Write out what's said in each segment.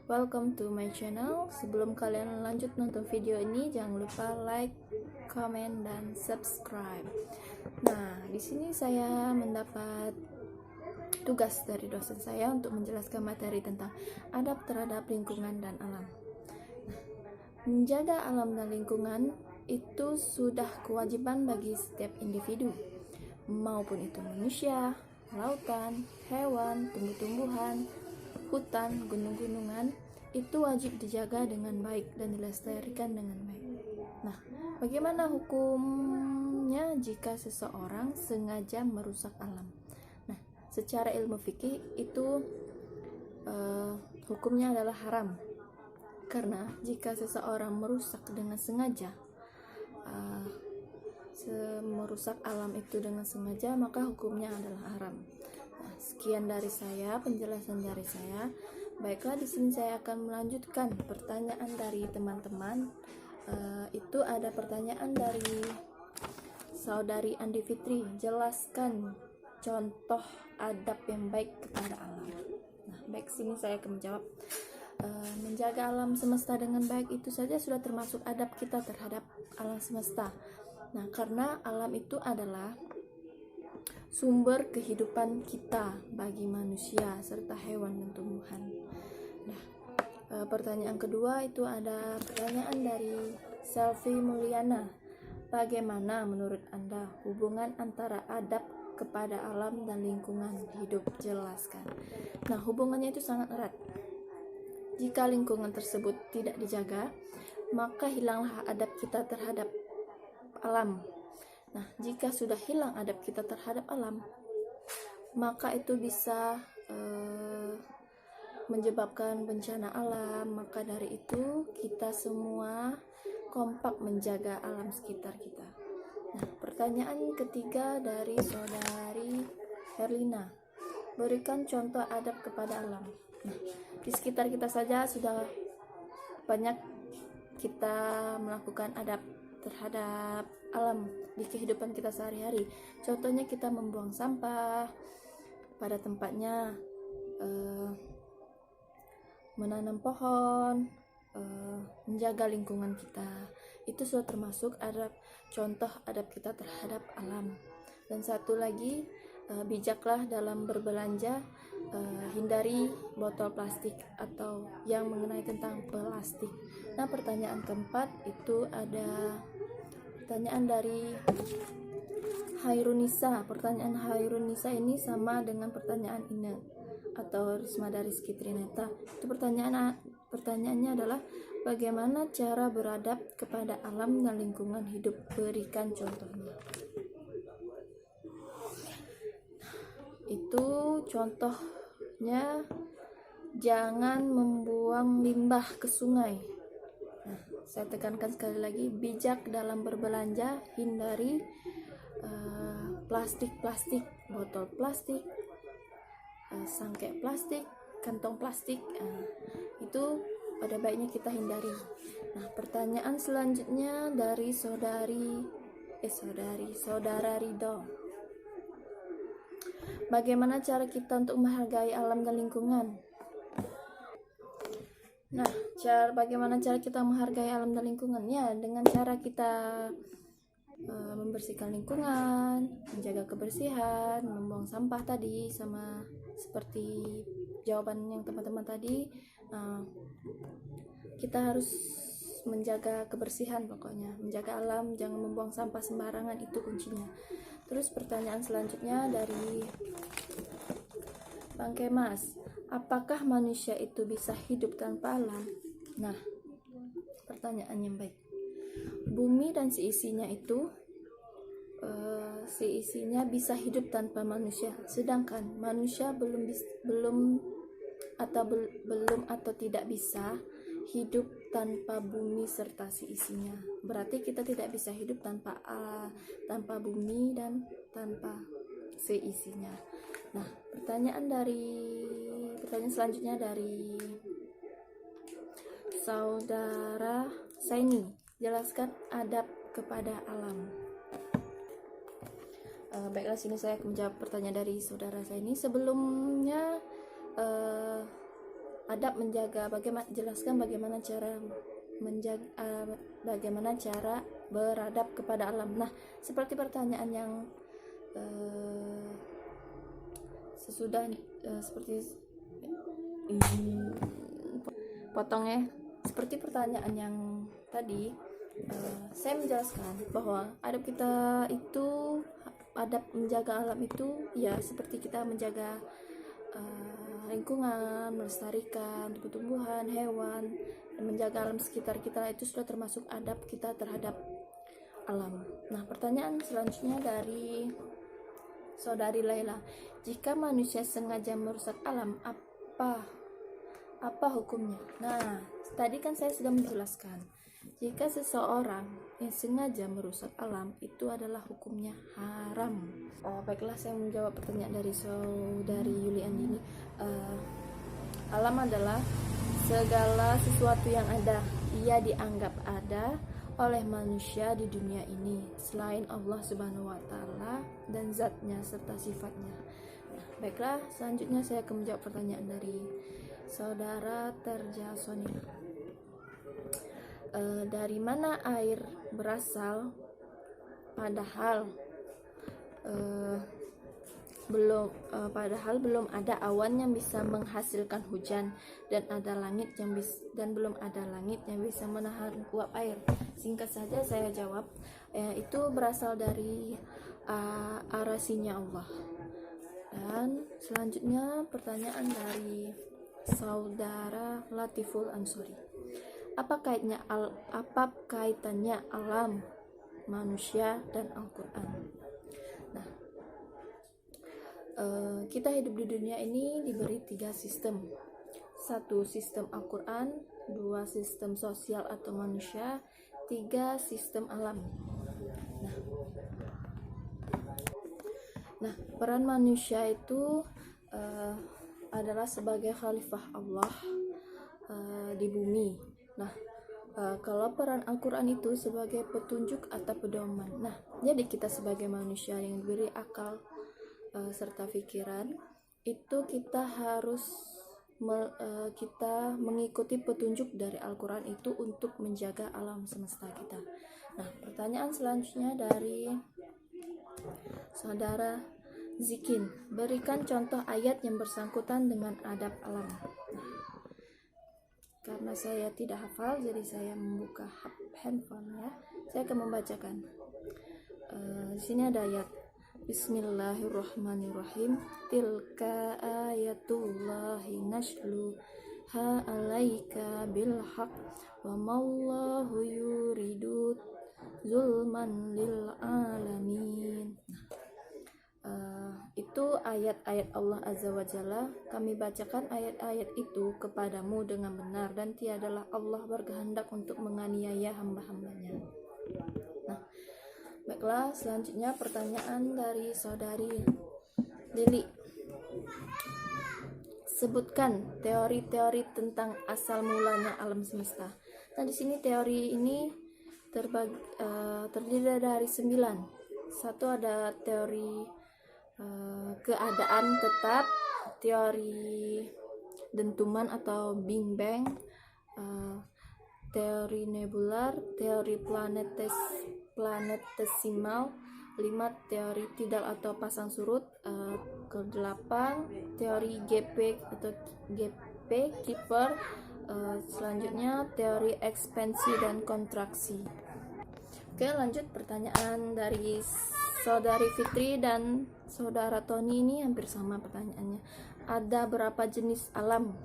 Welcome to my channel. Sebelum kalian lanjut nonton video ini, jangan lupa like, comment, dan subscribe. Nah, di sini saya mendapat tugas dari dosen saya untuk menjelaskan materi tentang adab terhadap lingkungan dan alam. Menjaga alam dan lingkungan itu sudah kewajiban bagi setiap individu, maupun itu manusia, lautan, hewan, tumbuh-tumbuhan, hutan, gunung-gunungan, itu wajib dijaga dengan baik dan dilestarikan dengan baik. Nah, bagaimana hukumnya jika seseorang sengaja merusak alam? Nah, secara ilmu fikih itu hukumnya adalah haram. Karena jika seseorang merusak dengan sengaja, merusak alam itu dengan sengaja, maka hukumnya adalah haram. Nah, sekian dari saya, penjelasan dari saya. Baiklah, di sini saya akan melanjutkan pertanyaan dari teman-teman. Itu ada pertanyaan dari saudari Andi Fitri. Jelaskan contoh adab yang baik kepada alam. Nah, baik, sini saya akan menjawab. Menjaga alam semesta dengan baik itu saja sudah termasuk adab kita terhadap alam semesta. Nah, karena alam itu adalah sumber kehidupan kita bagi manusia serta hewan dan tumbuhan. Nah, pertanyaan kedua itu ada pertanyaan dari Selvi Mulyana. Bagaimana menurut Anda hubungan antara adab kepada alam dan lingkungan hidup? Jelaskan. Nah, hubungannya itu sangat erat. Jika lingkungan tersebut tidak dijaga, maka hilanglah adab kita terhadap alam. Nah, jika sudah hilang adab kita terhadap alam, maka itu bisa menyebabkan bencana alam. Maka dari itu kita semua kompak menjaga alam sekitar kita. Nah, pertanyaan ketiga dari saudari Herlina. Berikan contoh adab kepada alam. Nah, di sekitar kita saja sudah banyak kita melakukan adab terhadap alam di kehidupan kita sehari-hari. Contohnya kita membuang sampah pada tempatnya, menanam pohon, menjaga lingkungan kita. Itu sudah termasuk adab, contoh adab kita terhadap alam. Dan satu lagi, bijaklah dalam berbelanja, hindari botol plastik atau yang mengenai tentang plastik. Nah, pertanyaan keempat itu ada pertanyaan dari Hairunisa. Pertanyaan Hairunisa ini sama dengan pertanyaan Ine atau Risma dari Skitrineta. Itu pertanyaannya adalah bagaimana cara beradab kepada alam dan lingkungan hidup? Berikan contohnya. Itu contohnya, jangan membuang limbah ke sungai. Nah, saya tekankan sekali lagi, bijak dalam berbelanja, hindari plastik, botol plastik, sangkek plastik, kantong plastik. Itu pada baiknya kita hindari. Nah, pertanyaan selanjutnya dari saudara Ridho. Bagaimana cara kita untuk menghargai alam dan lingkungan? Nah, bagaimana cara kita menghargai alam dan lingkungan? Ya, dengan cara kita membersihkan lingkungan, menjaga kebersihan, membuang sampah tadi, sama seperti jawaban yang teman-teman tadi. Kita harus menjaga kebersihan, pokoknya menjaga alam, jangan membuang sampah sembarangan, itu kuncinya. Terus pertanyaan selanjutnya dari Bang Kemas, apakah manusia itu bisa hidup tanpa alam? Nah, pertanyaan yang baik. Bumi dan seisinya itu bisa hidup tanpa manusia, sedangkan manusia belum atau tidak bisa hidup tanpa bumi serta seisinya. Berarti kita tidak bisa hidup tanpa bumi dan tanpa seisinya. Nah, pertanyaan selanjutnya dari saudara Saini. Jelaskan adab kepada alam. Baiklah, sini saya akan menjawab pertanyaan dari saudara Saini. Sebelumnya adab menjaga, jelaskan bagaimana cara menjaga, bagaimana cara beradab kepada alam. Nah, seperti pertanyaan yang sesudah seperti potong ya, seperti pertanyaan yang tadi, saya menjelaskan bahwa adab menjaga alam itu ya seperti kita menjaga lingkungan, melestarikan tumbuh-tumbuhan, hewan, dan menjaga alam sekitar kita, itu sudah termasuk adab kita terhadap alam. Nah, pertanyaan selanjutnya dari saudari Laila, jika manusia sengaja merusak alam, apa hukumnya? Nah, tadi kan saya sudah menjelaskan, jika seseorang yang sengaja merusak alam, itu adalah hukumnya haram. Baiklah, saya menjawab pertanyaan dari saudari Yuliandini. Alam adalah segala sesuatu yang ada, ia dianggap ada oleh manusia di dunia ini selain Allah Subhanahu wa Ta'ala dan zatnya serta sifatnya. Baiklah, selanjutnya saya akan menjawab pertanyaan dari saudara Terja Sonia. Dari mana air berasal padahal belum ada awan yang bisa menghasilkan hujan dan belum ada langit yang bisa menahan uap air? Singkat saja saya jawab, itu berasal dari arasinya Allah. Dan selanjutnya pertanyaan dari saudara Latiful Ansori, apa kaitannya alam, manusia, dan Al-Quran? Nah, kita hidup di dunia ini diberi 3 sistem. 1 sistem Al-Quran, 2 sistem sosial atau manusia, 3 sistem alam. Nah, peran manusia itu adalah sebagai khalifah Allah di bumi. Nah, kalau peran Al-Quran itu sebagai petunjuk atau pedoman. Nah, jadi kita sebagai manusia yang diberi akal serta pikiran, itu kita harus kita mengikuti petunjuk dari Al-Quran itu untuk menjaga alam semesta kita. Nah, pertanyaan selanjutnya dari saudara Zikin, berikan contoh ayat yang bersangkutan dengan adab alam. Karena saya tidak hafal, jadi saya membuka handphone ya. Saya akan membacakan. Di sini ada ayat. Bismillahirrahmanirrahim. Tilka ayatullahi nasluha alaika bilhaq wa mallahu yuridu zulman lil alamin. Itu ayat-ayat Allah Azza wa Jalla. Kami bacakan ayat-ayat itu kepadamu dengan benar, dan tiadalah Allah berkehendak untuk menganiaya hamba-hambanya. Nah, baiklah, selanjutnya pertanyaan dari saudari Lili. Sebutkan teori-teori tentang asal mulanya alam semesta. Nah, di sini teori ini terdiri dari 9. 1 ada teori keadaan tetap, teori dentuman atau Big Bang, teori nebular, teori planetesimal, 5 teori tidal atau pasang surut, ke-8 teori GP atau GP Keeper, selanjutnya teori ekspansi dan kontraksi. Oke, lanjut pertanyaan dari saudari Fitri dan saudara Tony, ini hampir sama pertanyaannya. Ada berapa jenis alam?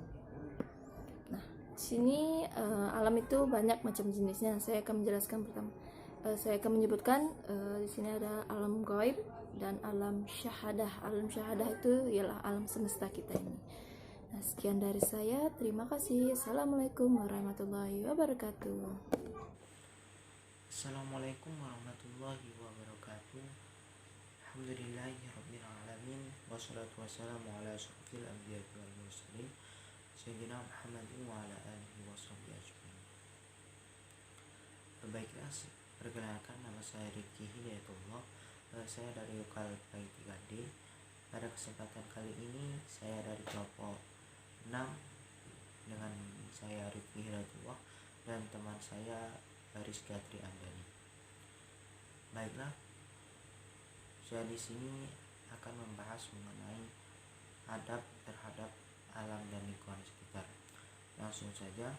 Nah, di sini alam itu banyak macam jenisnya. Saya akan menjelaskan pertama. Saya akan menyebutkan di sini ada alam gaib dan alam syahadah. Alam syahadah itu ialah alam semesta kita ini. Nah, sekian dari saya. Terima kasih. Assalamualaikum warahmatullahi wabarakatuh. Assalamualaikum warahmatullahi wabarakatuh. Alhamdulillahirabbil alamin, wassalatu wassalamu ala asyrofil anbiya'i wal mursalin sayyidina Muhammadin wa ala alihi washabbihi ajmain. Baiklah, perkenalkan, nama saya Rifki Hidayatullah. Saya dari UKL PAI 3D. Pada kesempatan kali ini saya dari kelompok 6 dengan saya Rifki Hidayatullah dan teman saya Rizka Triandani. Baiklah, saya di sini akan membahas mengenai adab terhadap alam dan lingkungan sekitar. Langsung saja,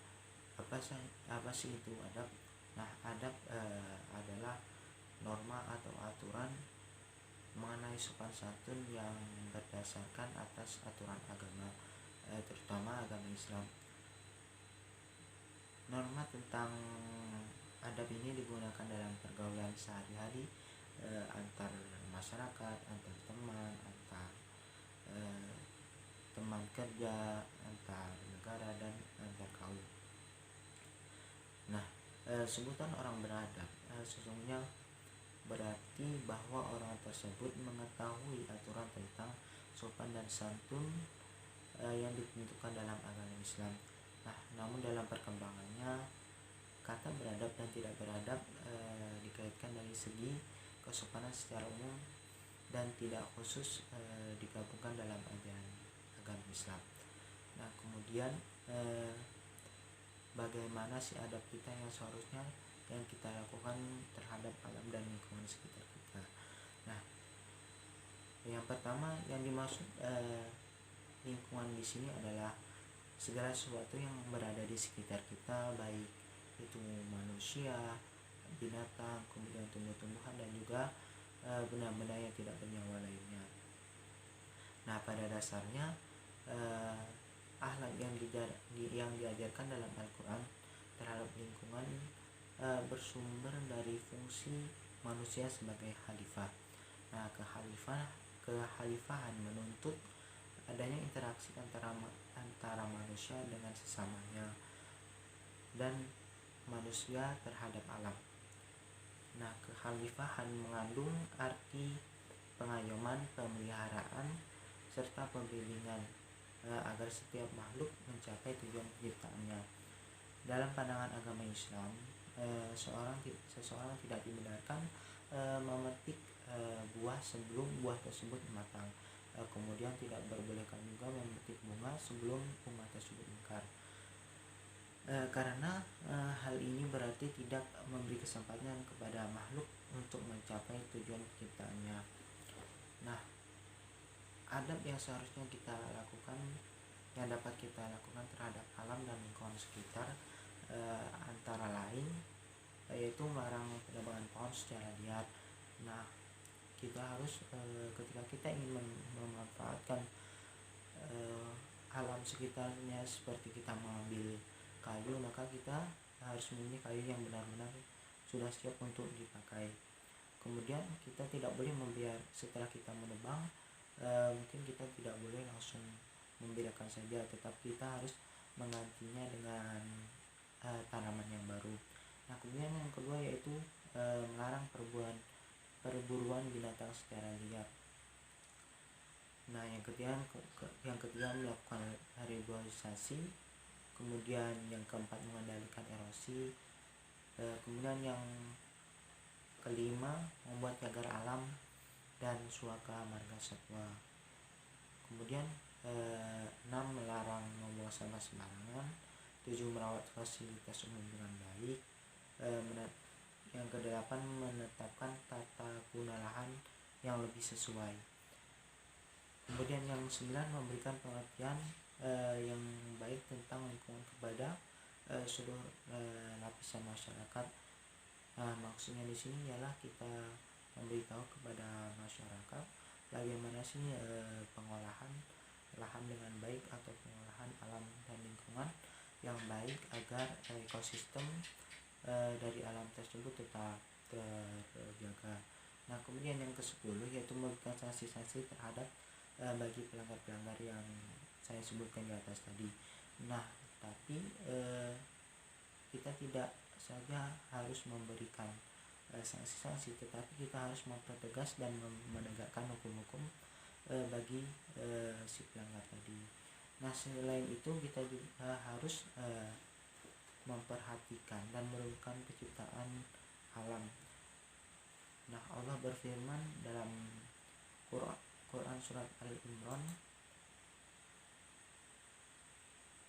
apa sih itu adab? Nah, adab adalah norma atau aturan mengenai sopan santun yang berdasarkan atas aturan agama, terutama agama Islam. Norma tentang adab ini digunakan dalam pergaulan sehari-hari, antar masyarakat, antar teman, antar teman kerja, antar negara, dan antar kaum. Nah, sebutan orang beradab sesungguhnya berarti bahwa orang tersebut mengetahui aturan tentang sopan dan santun yang ditentukan dalam agama Islam. Nah, namun dalam perkembangannya, kata beradab dan tidak beradab dikaitkan dari segi kesopanan secara umum dan tidak khusus digabungkan dalam ajaran agama Islam. Nah, kemudian bagaimana sih adab kita yang seharusnya yang kita lakukan terhadap alam dan lingkungan sekitar kita? Nah, yang pertama yang dimaksud lingkungan di sini adalah segala sesuatu yang berada di sekitar kita, baik itu manusia, binatang, kemudian tumbuh-tumbuhan, dan juga benda-benda yang tidak bernyawa lainnya. Nah, pada dasarnya akhlak yang diajarkan dalam Al-Quran terhadap lingkungan bersumber dari fungsi manusia sebagai khalifah. Nah, kekhalifahan menuntut adanya interaksi antara manusia dengan sesamanya dan manusia terhadap alam. Nah, kekhalifahan mengandung arti pengayoman, pemeliharaan, serta pembimbingan agar setiap makhluk mencapai tujuan penciptaannya. Dalam pandangan agama Islam, seseorang tidak dibenarkan memetik buah sebelum buah tersebut matang. Kemudian tidak diperbolehkan juga memetik bunga sebelum bunga tersebut mekar. Karena hal ini berarti tidak memberi kesempatan kepada makhluk untuk mencapai tujuan penciptaannya. Nah, adab yang seharusnya kita lakukan, yang dapat kita lakukan terhadap alam dan lingkungan sekitar antara lain yaitu melarang penebangan pohon secara liar. Nah, kita harus ketika kita ingin memanfaatkan alam sekitarnya, seperti kita mengambil kayu, maka kita harus memilih kayu yang benar-benar sudah siap untuk dipakai. Kemudian kita tidak boleh setelah kita menebang, mungkin kita tidak boleh langsung membiarkan saja, tetapi kita harus menggantinya dengan tanaman yang baru. Nah, kemudian yang kedua yaitu melarang perburuan binatang secara liar. Nah, yang ketiga melakukan reboisasi. Kemudian yang keempat mengendalikan erosi. Kemudian yang kelima membuat cagar alam dan suaka marga satwa. Kemudian 6 melarang membuang sampah sembarangan. 7 merawat fasilitas umum dengan baik. Yang kedelapan menetapkan tata guna lahan yang lebih sesuai. Kemudian yang 9 memberikan pengertian yang baik tentang lingkungan kepada seluruh lapisan masyarakat. Nah, maksudnya di sini ialah kita memberitahu kepada masyarakat bagaimana sih pengolahan lahan dengan baik atau pengolahan alam dan lingkungan yang baik agar ekosistem dari alam tersebut tetap terjaga. Nah, kemudian yang ke-10 yaitu memberikan sanksi-sanksi terhadap bagi pelanggar-pelanggar yang saya sebutkan di atas tadi. Nah, tapi kita tidak saja harus memberikan sanksi-sanksi, tetapi kita harus mempertegas dan menegakkan hukum-hukum bagi si pelanggar tadi. Nah, selain itu kita juga harus memperhatikan dan merugikan penciptaan alam. Nah, Allah berfirman dalam Quran surat Al-Imran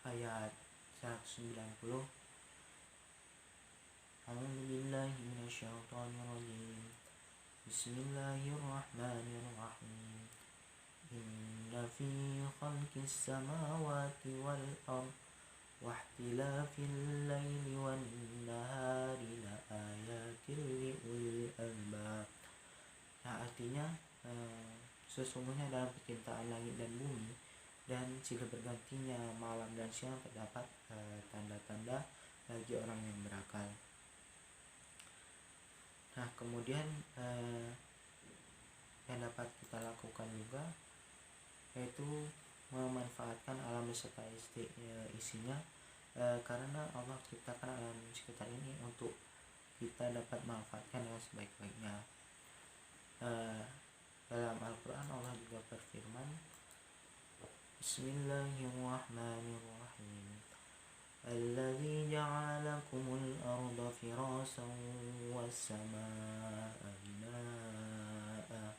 ayat 190. A'udzubillahi minasyaitonirrajim. Bismillahirrahmanirrahim. Inna fi khalqis samawati wal ardh wa ikhtilafil laili wan nahari la ayatin li ulil albab. Nah, artinya sesungguhnya dalam penciptaan langit dan bumi dan silih bergantinya malam dan siang terdapat tanda-tanda bagi orang yang berakal. Nah, kemudian yang dapat kita lakukan juga yaitu memanfaatkan alam beserta isinya, karena Allah ciptakan alam sekitar ini untuk kita dapat manfaatkan dengan sebaik-baiknya. Dalam Al-Quran Allah juga berfirman, Bismillahirrahmanirrahim. Alladzi ja'ala lakumul arda firasan was samaa'a binaa'a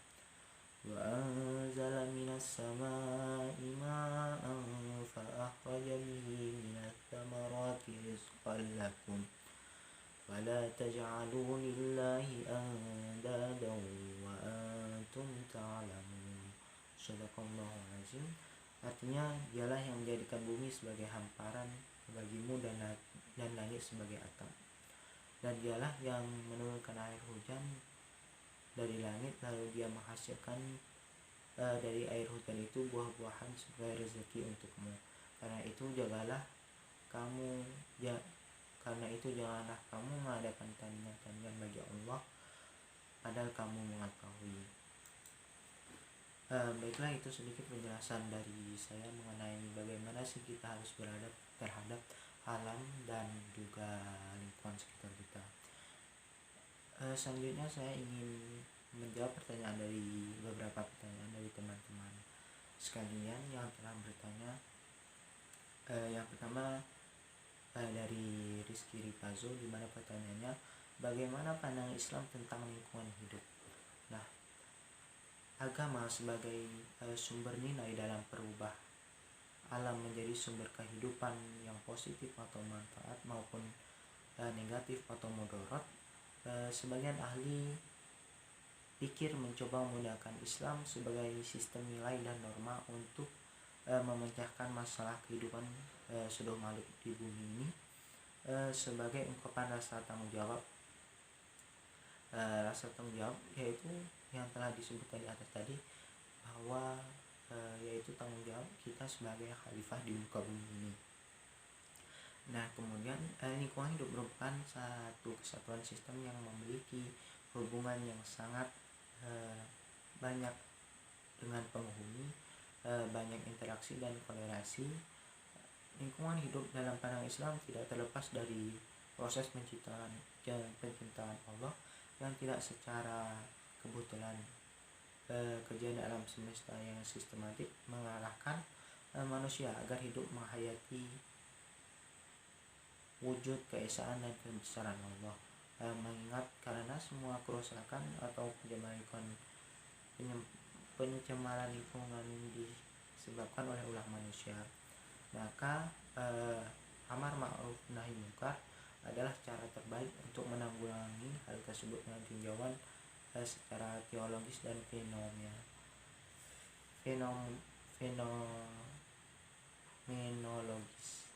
wa anzala minas samaa'i maa'an fa akhraja bihi minats thamarati rizqan lakum fala taj'alu lillahi andadan wa antum ta'lamun. Shadaqallahu azim. Artinya, dialah yang menjadikan bumi sebagai hamparan bagimu dan langit sebagai atap, dan dialah yang menurunkan air hujan dari langit, lalu dia menghasilkan dari air hujan itu buah-buahan sebagai rezeki untukmu. Karena itu janganlah kamu mengadakan tandingan-tandingan bagi Allah padahal kamu mengetahui. Baiklah, itu sedikit penjelasan dari saya mengenai bagaimana sih kita harus beradab terhadap alam dan juga lingkungan sekitar kita. Selanjutnya saya ingin menjawab beberapa pertanyaan dari teman-teman sekalian yang telah bertanya. Yang pertama dari Rizky Ripazo, di mana pertanyaannya, bagaimana pandangan Islam tentang lingkungan hidup? Nah, agama sebagai sumber nilai dalam perubah alam menjadi sumber kehidupan yang positif atau manfaat maupun negatif atau mudarat. Sebagian ahli pikir mencoba menggunakan Islam sebagai sistem nilai dan norma untuk memecahkan masalah kehidupan seluruh makhluk di bumi ini sebagai ungkapan rasa tanggung jawab. Rasa tanggung jawab yaitu yang telah disebutkan di atas tadi, bahwa yaitu tanggung jawab kita sebagai khalifah di muka bumi ini. Nah, kemudian lingkungan hidup merupakan satu kesatuan sistem yang memiliki hubungan yang sangat banyak dengan penghuni, banyak interaksi dan kolerasi. Lingkungan hidup dalam pandangan Islam tidak terlepas dari proses penciptaan Allah yang tidak secara kebetulan. Kejadian alam semesta yang sistematik mengarahkan manusia agar hidup menghayati wujud keesaan dan kebesaran Allah. Mengingat karena semua kerusakan atau pencemaran lingkungan disebabkan oleh ulah manusia, maka amar ma'ruf nahi munkar adalah cara terbaik untuk menanggulangi hal tersebut dengan tinjauan secara teologis dan fenomenologis.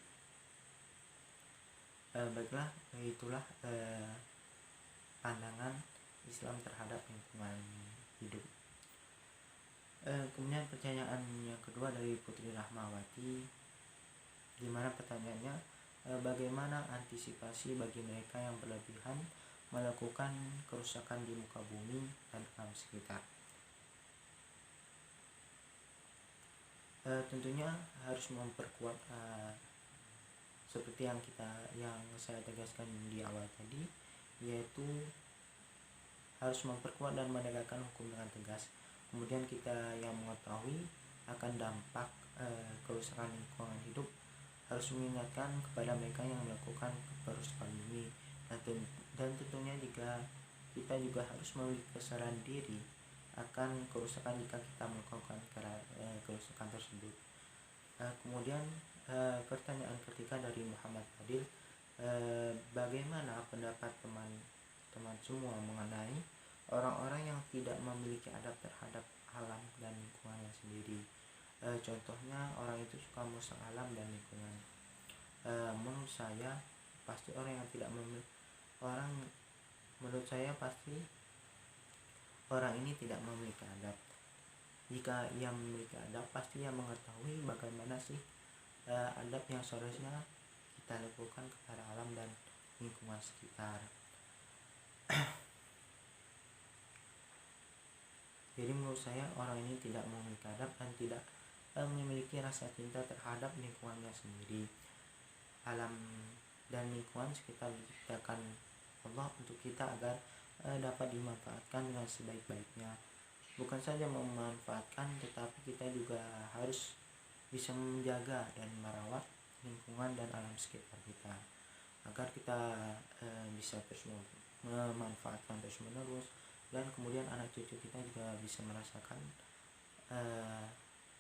Baiklah, itulah pandangan Islam terhadap lingkungan hidup. Kemudian pertanyaan yang kedua dari Putri Rahmawati, di mana pertanyaannya, bagaimana antisipasi bagi mereka yang berlebihan melakukan kerusakan di muka bumi dan alam sekitar? Tentunya harus memperkuat seperti yang saya tegaskan di awal tadi, yaitu harus memperkuat dan menegakkan hukum dengan tegas. Kemudian kita yang mengetahui akan dampak kerusakan lingkungan hidup harus mengingatkan kepada mereka yang melakukan kerusakan bumi, dan tentunya kita juga harus memiliki kesadaran diri akan kerusakan jika kita melakukan kerusakan tersebut. Kemudian pertanyaan ketiga dari Muhammad Adil, bagaimana pendapat teman-teman semua mengenai orang-orang yang tidak memiliki adab terhadap alam dan lingkungannya sendiri? Contohnya orang itu suka merusak alam dan lingkungan. Menurut saya pasti menurut saya pasti orang ini tidak memiliki adab. Jika ia memiliki adab, pasti ia mengetahui bagaimana sih adab yang seharusnya kita lakukan kepada alam dan lingkungan sekitar. Jadi menurut saya orang ini tidak memiliki adab dan tidak memiliki rasa cinta terhadap lingkungannya sendiri. Alam dan lingkungan sekitar diciptakan Allah untuk kita agar dapat dimanfaatkan dengan sebaik-baiknya. Bukan saja memanfaatkan, tetapi kita juga harus bisa menjaga dan merawat lingkungan dan alam sekitar kita agar kita bisa terus memanfaatkan terus menerus, dan kemudian anak cucu kita juga bisa merasakan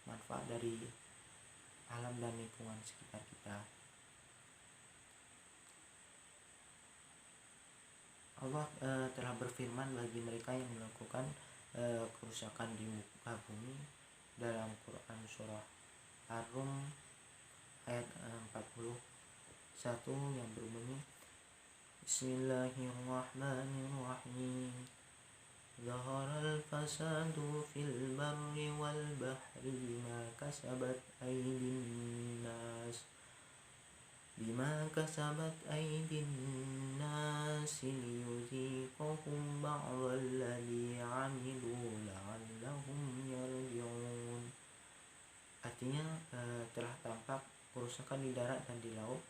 manfaat dari alam dan lingkungan sekitar kita. Allah telah berfirman bagi mereka yang melakukan kerusakan di muka bumi dalam Quran surah Ar-Rum ayat 41 yang berbunyi, Bismillahirrahmanirrahim. Zaharal fasadu fil barri wal bahri bima kasabat aydin nas liyuziqahum ba'dalladzi 'amilu la'allahum yarji'un. Artinya telah tampak kerusakan di darat dan di laut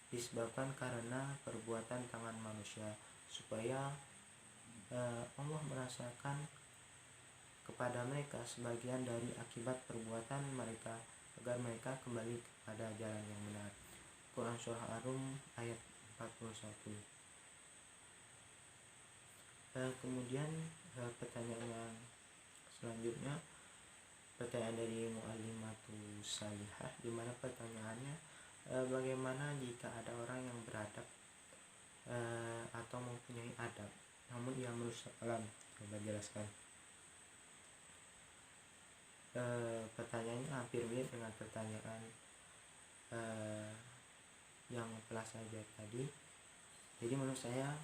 disebabkan karena perbuatan tangan manusia, supaya Allah merasakan kepada mereka sebagian dari akibat perbuatan mereka agar mereka kembali kepada jalan yang benar. Quran surah Ar-Rum ayat 41. Kemudian pertanyaan yang selanjutnya, pertanyaan dari Mu'allimatu Salihah, di mana pertanyaannya, bagaimana jika ada orang yang beradab atau mempunyai adab namun ia merusak alam? Coba jelaskan. Pertanyaannya hampir mirip dengan pertanyaan yang telah saya jawab tadi. Jadi menurut saya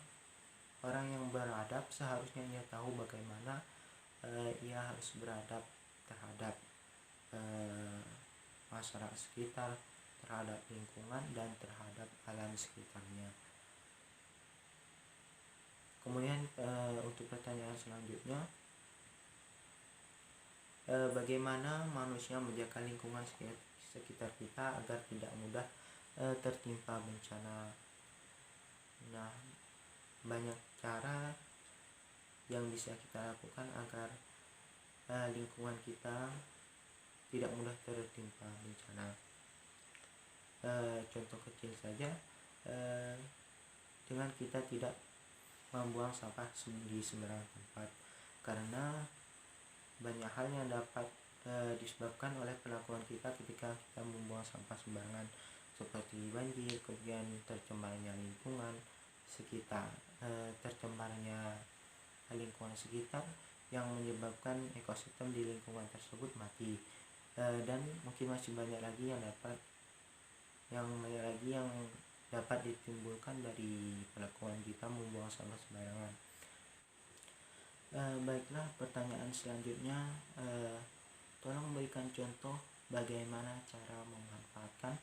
orang yang beradab seharusnya ia tahu bagaimana ia harus beradab terhadap masyarakat sekitar, terhadap lingkungan, dan terhadap alam sekitarnya. Kemudian untuk pertanyaan selanjutnya, bagaimana manusia menjaga lingkungan sekitar kita agar tidak mudah tertimpa bencana? Nah, banyak cara yang bisa kita lakukan agar lingkungan kita tidak mudah tertimpa bencana. Contoh kecil saja, dengan kita tidak membuang sampah di sembarang tempat, karena banyak hal yang dapat disebabkan oleh perlakuan kita ketika kita membuang sampah sembarangan, seperti banjir, kemudian tercemarnya lingkungan sekitar, tercemarnya lingkungan sekitar yang menyebabkan ekosistem di lingkungan tersebut mati, dan mungkin masih banyak lagi yang dapat ditimbulkan dari perlakuan kita membuang sampah sembarangan. Baiklah, pertanyaan selanjutnya, tolong berikan contoh bagaimana cara memanfaatkan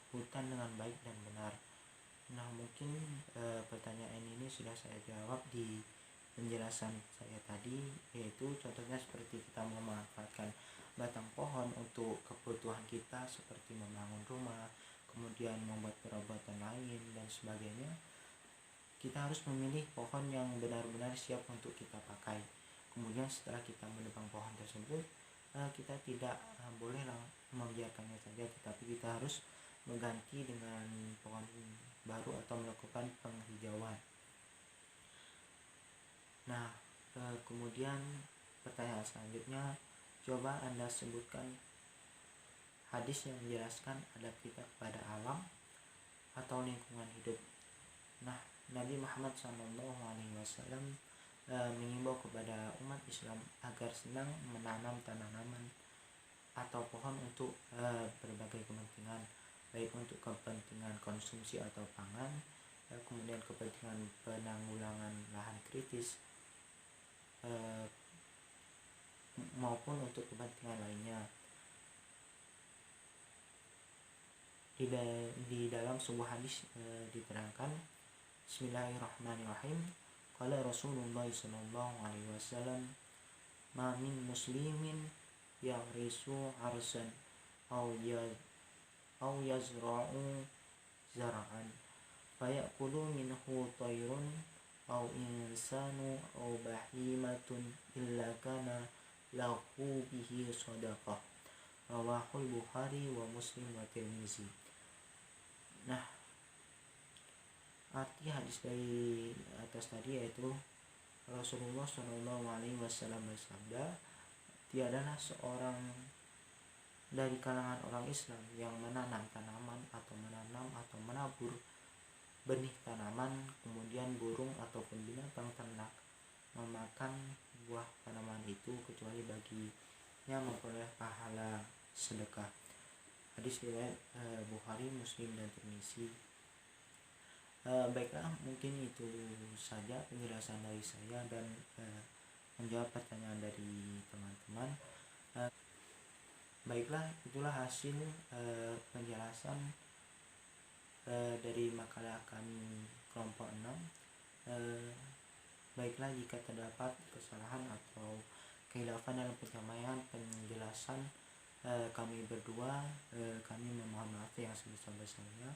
hutan dengan baik dan benar. Nah, mungkin pertanyaan ini sudah saya jawab di penjelasan saya tadi, yaitu contohnya seperti kita memanfaatkan batang pohon untuk kebutuhan kita seperti membangun rumah, kemudian membuat perabot lain dan sebagainya. Kita harus memilih pohon yang benar-benar siap untuk kita pakai. Kemudian setelah kita menebang pohon tersebut, kita tidak boleh membiarkannya saja, tetapi kita harus mengganti dengan pohon baru atau melakukan penghijauan. Nah, kemudian pertanyaan selanjutnya, coba Anda sebutkan hadis yang menjelaskan adab kita kepada alam atau lingkungan hidup. Nah, Nabi Muhammad SAW mengimbau kepada umat Islam agar senang menanam tanaman atau pohon untuk berbagai kepentingan, baik untuk kepentingan konsumsi atau pangan, kemudian kepentingan penanggulangan lahan kritis, maupun untuk kepentingan lainnya. Di dalam sebuah hadis diterangkan, Bismillahirrahmanirrahim, qala Rasulullah sallallahu alaihi wasallam, ma min muslimin yagrisu arsan aw yazra'u zar'an fayakulu minhu tayrun aw insanu aw bahimatun illa kana lahu bihi sadaqah, rawahul Bukhari wa Muslim wa Tirmizi. Nah, arti hadis dari atas tadi yaitu Rasulullah SAW bersabda, tiadalah seorang dari kalangan orang Islam yang menanam tanaman atau menabur benih tanaman, kemudian burung ataupun binatang ternak memakan buah tanaman itu kecuali baginya memperoleh pahala sedekah. Hadis riwayat Bukhari, Muslim, dan Tirmizi. Baiklah, mungkin itu saja penjelasan dari saya dan menjawab pertanyaan dari teman-teman. Baiklah, itulah hasil penjelasan dari makalah kami kelompok 6. Baiklah, jika terdapat kesalahan atau kehilafan dalam penyampaian penjelasan kami berdua, kami memohon maaf yang sebesar-besarnya.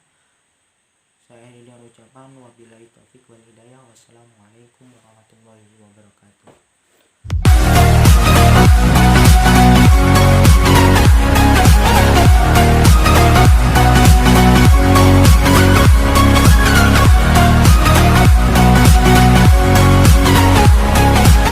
Saya akhiri dengan ucapan wabillahi taufik wal hidayah. Wassalamualaikum warahmatullahi wabarakatuh.